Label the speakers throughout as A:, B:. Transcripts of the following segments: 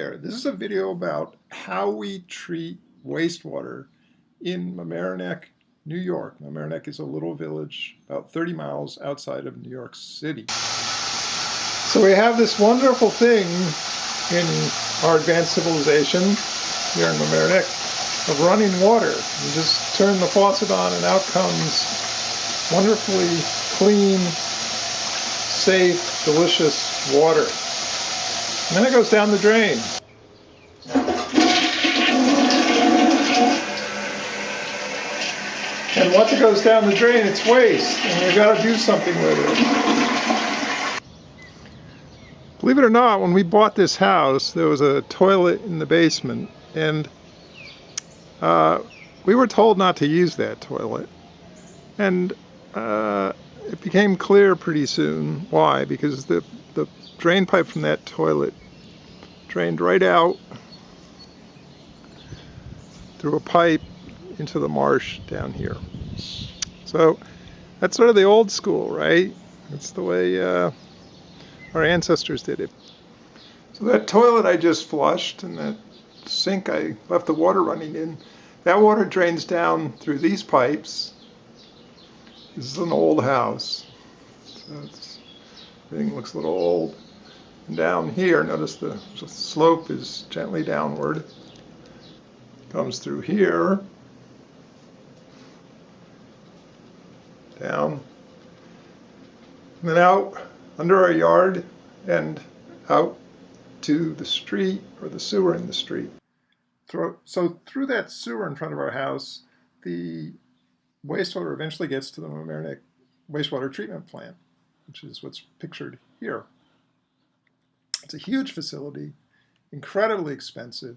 A: there, this is a video about how we treat wastewater in Mamaroneck, New York. Mamaroneck is a little village about 30 miles outside of New York City. So we have this wonderful thing in our advanced civilization here in Mamaroneck of running water. You just turn the faucet on and out comes wonderfully clean, safe, delicious water. And then it goes down the drain. And once it goes down the drain, it's waste, and we've got to do something with it. Believe it or not, when we bought this house, there was a toilet in the basement, and we were told not to use that toilet. And it became clear pretty soon why, because the drain pipe from that toilet drained right out through a pipe into the marsh down here. So that's sort of the old school, right? That's the way our ancestors did it. So that toilet I just flushed and that sink I left the water running in, that water drains down through these pipes. This is an old house, so everything looks a little old. And down here, notice the slope is gently downward. Comes through here, down, and then out under our yard and out to the street or the sewer in the street. So through that sewer in front of our house, the wastewater eventually gets to the Mamaroneck wastewater treatment plant, which is what's pictured here. It's a huge facility, incredibly expensive,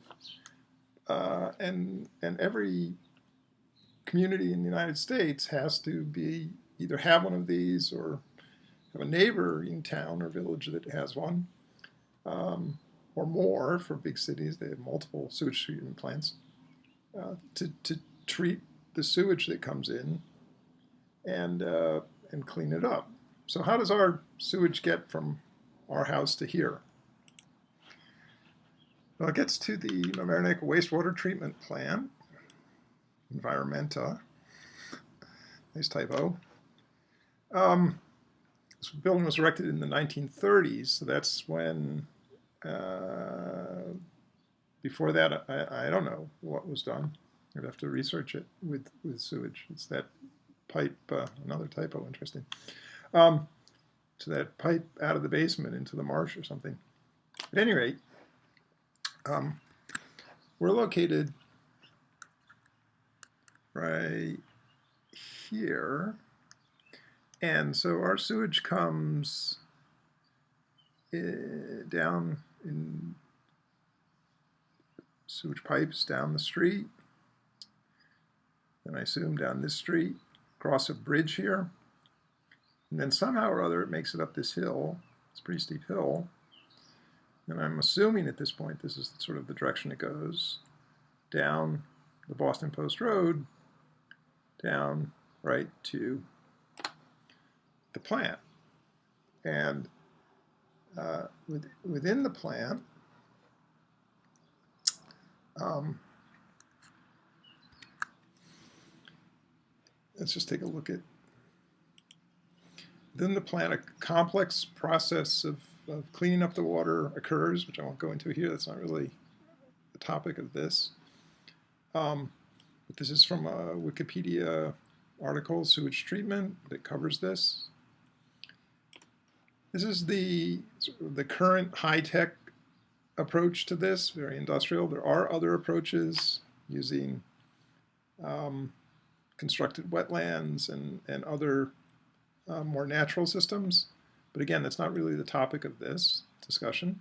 A: and every community in the United States has to either have one of these or have a neighboring town or village that has one, or more. For big cities, they have multiple sewage treatment plants to treat the sewage that comes in and clean it up. So how does our sewage get from our house to here? Well, it gets to the Mamaroneck wastewater treatment plant, Environmenta. Nice typo. This building was erected in the 1930s, so that's when, before that, I don't know what was done. I'd have to research it with sewage. It's that pipe, another typo, interesting. So that pipe out of the basement into the marsh or something. At any rate, we're located right here, and so our sewage comes down in sewage pipes down the street, and I assume down this street, across a bridge here, and then somehow or other it makes it up this hill. It's a pretty steep hill. And I'm assuming at this point this is sort of the direction it goes, down the Boston Post Road, down right to the plant. And within the plant, let's just take a look at, within the plant, a complex process of cleaning up the water occurs, which I won't go into here. That's not really the topic of this. But this is from a Wikipedia article, Sewage Treatment, that covers this. This is the current high-tech approach to this, very industrial. There are other approaches using constructed wetlands and other more natural systems. But again, that's not really the topic of this discussion.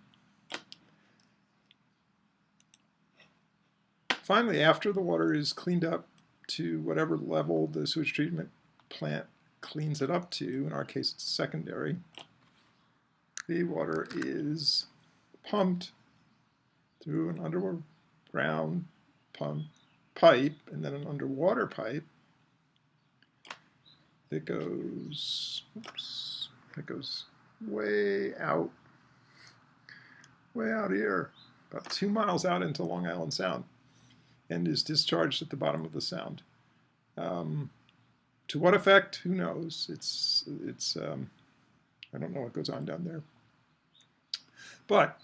A: Finally, after the water is cleaned up to whatever level the sewage treatment plant cleans it up to, in our case it's secondary, the water is pumped through an underground pipe and then an underwater pipe that goes, way out here, about 2 miles out into Long Island Sound, and is discharged at the bottom of the sound. To what effect? Who knows? I don't know what goes on down there. But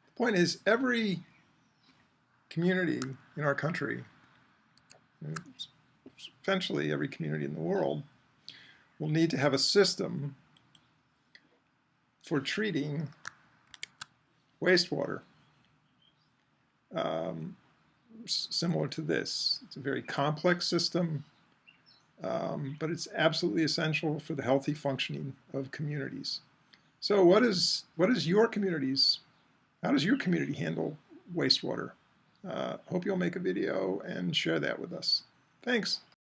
A: the point is, every community in our country, eventually every community in the world, will need to have a system for treating wastewater. Similar to this. It's a very complex system, but it's absolutely essential for the healthy functioning of communities. So what is your community's, how does your community handle wastewater? Hope you'll make a video and share that with us. Thanks.